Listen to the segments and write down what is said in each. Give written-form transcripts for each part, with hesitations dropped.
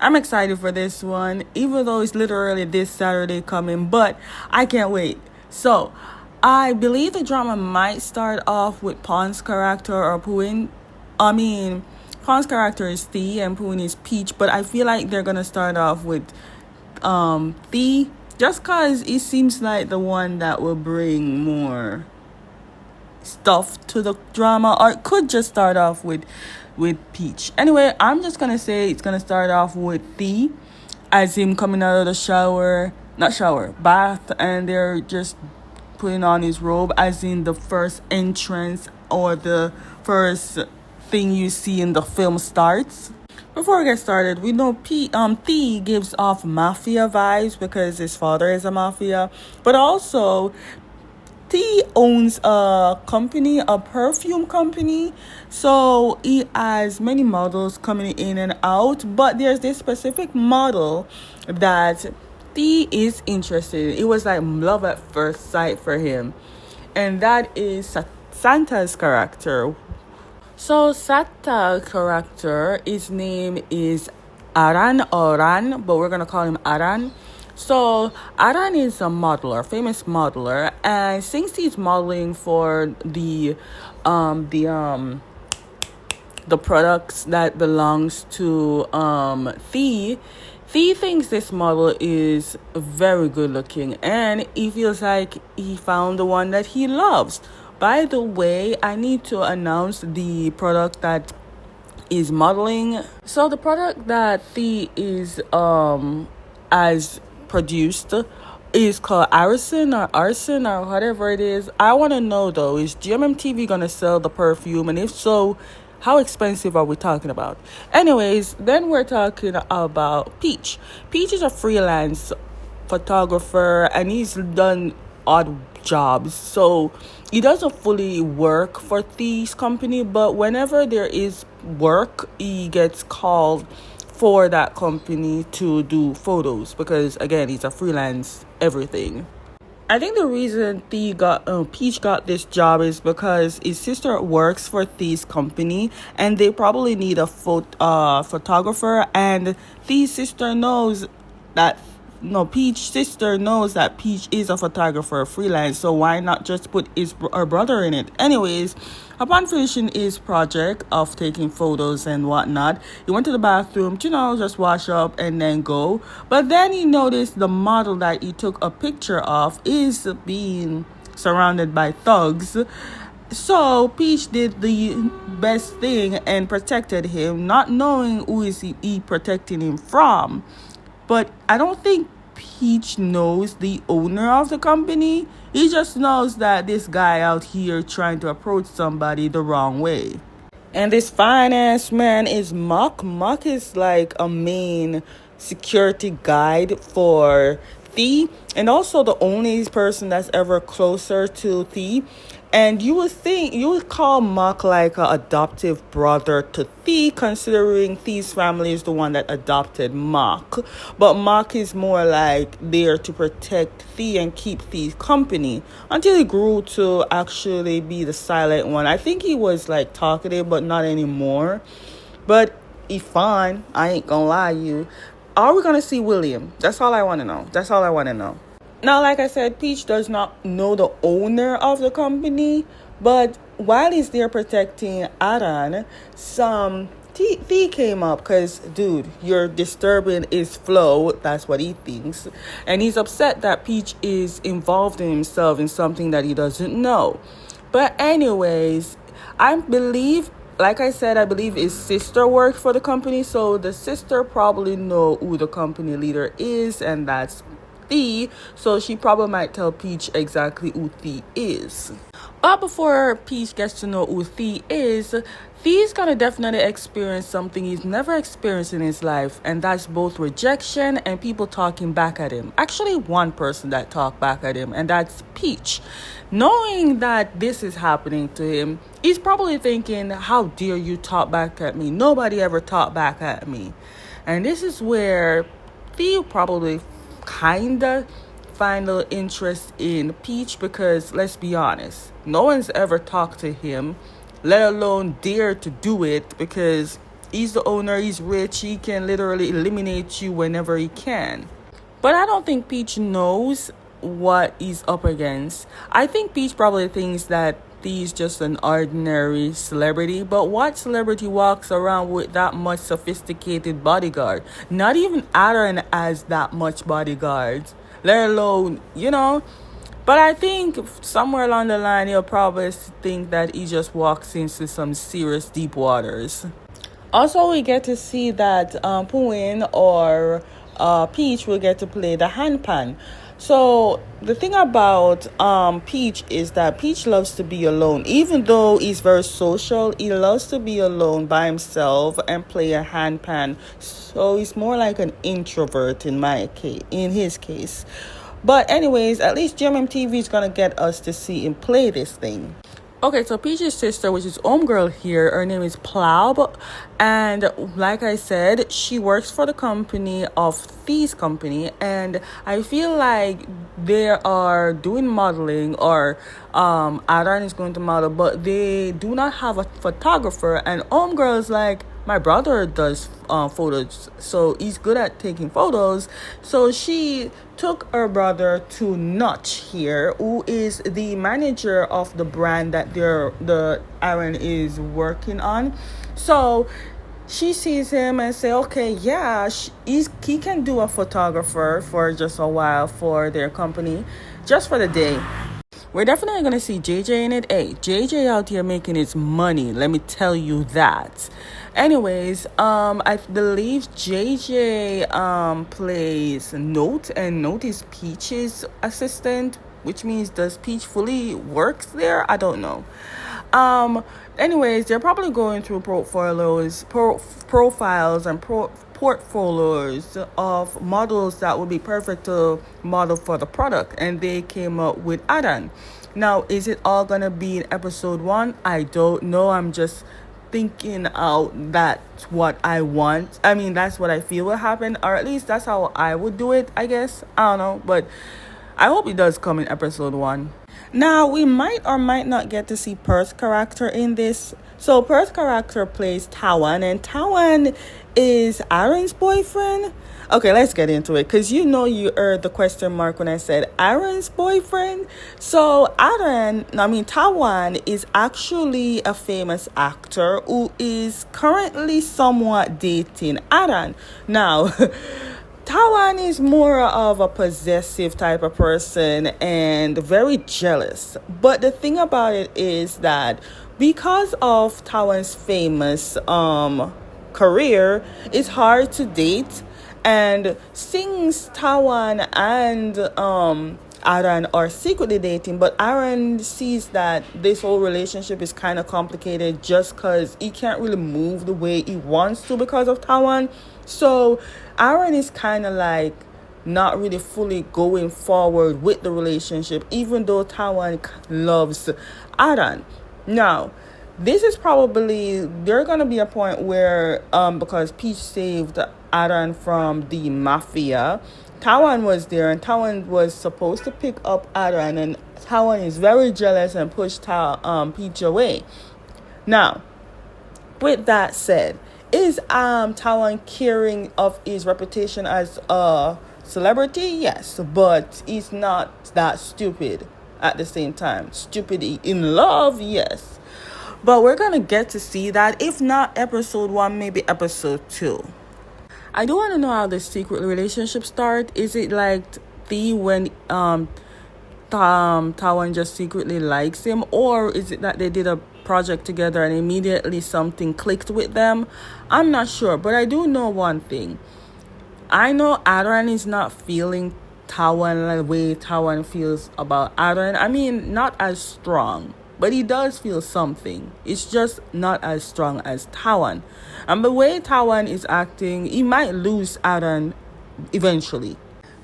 I'm excited for this one, even though it's literally this Saturday coming, but I can't wait. So, I believe the drama might start off with Pawn's character or Puin. I mean, Pawn's character is Thea and Puin is Peach, but I feel like they're gonna start off with Thea, just cause it seems like the one that will bring more stuff to the drama, or it could just start off with Peach. Anyway, I'm just gonna say it's gonna start off with Thea as him coming out of the bath, and they're just putting on his robe, as in the first entrance or the first thing you see in the film starts. Before we get started, we know Thea gives off mafia vibes because his father is a mafia, but also Thea owns a company, a perfume company, so he has many models coming in and out, but there's this specific model that Thea is interested in. It was like love at first sight for him, and that is Santa's character. So Santa's character, his name is Aran, but we're gonna call him Aran. So Aran is a modeler, famous modeler, and since he's modeling for the products that belongs to Thea thinks this model is very good looking, and he feels like he found the one that he loves. By the way, I need to announce the product that is modeling. So the product that Thea is as produced is called Arson or whatever it is. I want to know though, is GMMTV gonna sell the perfume, and if so, how expensive are we talking about? Anyways, then we're talking about Peach. Peach is a freelance photographer, and he's done odd jobs, so he doesn't fully work for Thea's company, but whenever there is work, he gets called for that company to do photos, because again, he's a freelance everything. I think the reason Peach got this job is because his sister works for Thea's company, and they probably need a photographer, and Thea's sister knows that Peach's sister knows that Peach is a photographer, freelance, so why not just put her brother in it? Anyways, upon finishing his project of taking photos and whatnot, he went to the bathroom to, just wash up and then go. But then he noticed the model that he took a picture of is being surrounded by thugs. So Peach did the best thing and protected him, not knowing who is he protecting him from. But I don't think Peach knows the owner of the company. He just knows that this guy out here trying to approach somebody the wrong way. And this finance man is Mock. Mock is like a main security guide for Thea, and also the only person that's ever closer to Thea. And you would call Mock like an adoptive brother to Thea, considering Thea's family is the one that adopted Mock. But Mock is more like there to protect Thea and keep Thea's company, until he grew to actually be the silent one. I think he was like talkative, but not anymore. But he fine. I ain't gonna lie to you. Are we gonna see William? That's all I want to know. Now, like I said, Peach does not know the owner of the company, but while he's there protecting Aran, some Thea came up because, dude, you're disturbing his flow. That's what he thinks. And he's upset that Peach is involved in himself in something that he doesn't know. But anyways, I believe his sister worked for the company, so the sister probably know who the company leader is, and that's Thea, so she probably might tell Peach exactly who Thea is. But before Peach gets to know who Thea is, Thea's gonna definitely experience something he's never experienced in his life, and that's both rejection and people talking back at him. Actually, one person that talked back at him, and that's Peach. Knowing that this is happening to him, he's probably thinking, how dare you talk back at me? Nobody ever talked back at me. And this is where Thea probably kinda find a little interest in Peach, because let's be honest, no one's ever talked to him, let alone dare to do it, because he's the owner, he's rich, he can literally eliminate you whenever he can. But I don't think Peach knows what he's up against. I think Peach probably thinks that he's just an ordinary celebrity. But what celebrity walks around with that much sophisticated bodyguard? Not even Aran has that much bodyguards, let alone, But I think somewhere along the line, he'll probably think that he just walks into some serious deep waters. Also, we get to see that Puin or Peach will get to play the handpan. So the thing about Peach is that Peach loves to be alone. Even though he's very social, he loves to be alone by himself and play a handpan. So he's more like an introvert in his case. But anyways, at least GMMTV is going to get us to see him play this thing. Okay, so Peach's sister, which is homegirl here, her name is Plaub. And like I said, she works for the company of Thea's company. And I feel like they are doing modeling, or Aran is going to model, but they do not have a photographer. And homegirl is like, my brother does photos, so he's good at taking photos. So she took her brother to Notch here, who is the manager of the brand that the Aran is working on. So she sees him and say, okay, yeah, he can do a photographer for just a while for their company, just for the day. We're definitely going to see JJ in it. Hey, JJ out here making his money. Let me tell you that. Anyways, I believe JJ plays Note, and Note is Peach's assistant, which means does Peach fully works there? I don't know. Anyways, they're probably going through profiles and portfolios of models that would be perfect to model for the product, and they came up with Aran. Now, is it all gonna be in episode 1? I don't know. I'm just thinking out that's what I want. I mean, that's what I feel will happen, or at least that's how I would do it, I guess. I don't know, but I hope it does come in episode 1. Now, we might or might not get to see Perth's character in this. So Perth's character plays Tawan, and Tawan is Aran's boyfriend. Okay, let's get into it, because you heard the question mark when I said Aran's boyfriend. So Tawan is actually a famous actor who is currently somewhat dating Aran. Now, Tawan is more of a possessive type of person and very jealous. But the thing about it is that because of Tawan's famous career, it's hard to date. And since Tawan and Aran are secretly dating, but Aran sees that this whole relationship is kind of complicated just because he can't really move the way he wants to because of Tawan. So Aran is kind of like not really fully going forward with the relationship, even though Tawan loves Aran. Now, this is probably, there's going to be a point where, because Peach saved Aran from the mafia, Tawan was there, and Tawan was supposed to pick up Aran, and Tawan is very jealous and pushed Peach away. Now, with that said, is Tawan caring of his reputation as a celebrity? Yes, but he's not that stupid at the same time. Stupidity in love, yes. But we're going to get to see that, if not episode 1, maybe episode 2. I do want to know how the secret relationship start. Is it like when Tawan just secretly likes him, or is it that they did a project together and immediately something clicked with them? I'm not sure, but I do know one thing. I know Aran is not feeling Tawan the way Tawan feels about Aran. I mean, not as strong, but he does feel something. It's just not as strong as Tawan. And the way Tawan is acting, he might lose Aran eventually.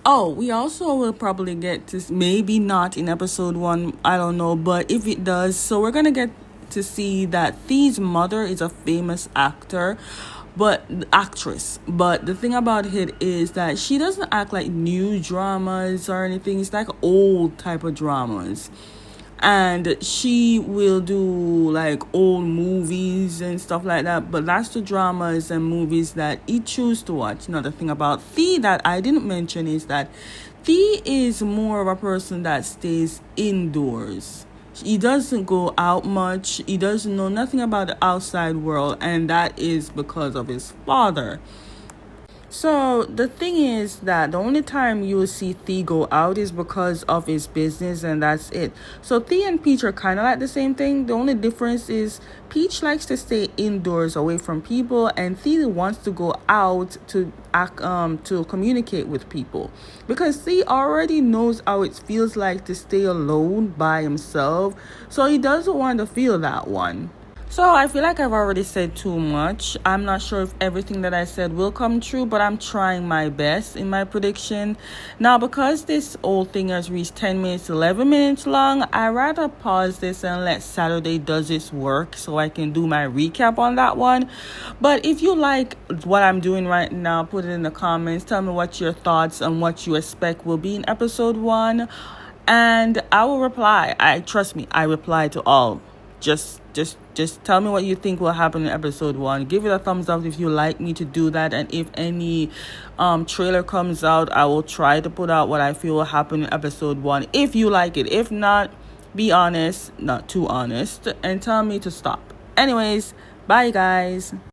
Oh, we also will probably get to, maybe not in episode 1, I don't know, but if it does, so we're going to get to see that Thea's mother is a famous actress. But the thing about it is that she doesn't act like new dramas or anything. It's like old type of dramas. and she will do like old movies and stuff like that. But that's the dramas and movies that he choose to watch. Another thing about Thea that I didn't mention is that Thea is more of a person that stays indoors. He doesn't go out much. He doesn't know nothing about the outside world, and that is because of his father. So the thing is that the only time you will see Thea go out is because of his business, and that's it. So Thea and Peach are kind of like the same thing. The only difference is Peach likes to stay indoors away from people, and Thea wants to go out to to communicate with people, because Thea already knows how it feels like to stay alone by himself. So he doesn't want to feel that one. So I feel like I've already said too much. I'm not sure if everything that I said will come true, but I'm trying my best in my prediction. Now, because this whole thing has reached 10 minutes, 11 minutes long, I rather pause this and let Saturday does its work so I can do my recap on that one. But if you like what I'm doing right now, put it in the comments. Tell me what your thoughts and what you expect will be in episode 1. And I will reply. Trust me, I reply to all. Just tell me what you think will happen in episode 1. Give it a thumbs up if you like me to do that, and if any trailer comes out, I will try to put out what I feel will happen in episode 1 if you like it. If not, be honest, not too honest, and tell me to stop. Anyways, bye guys.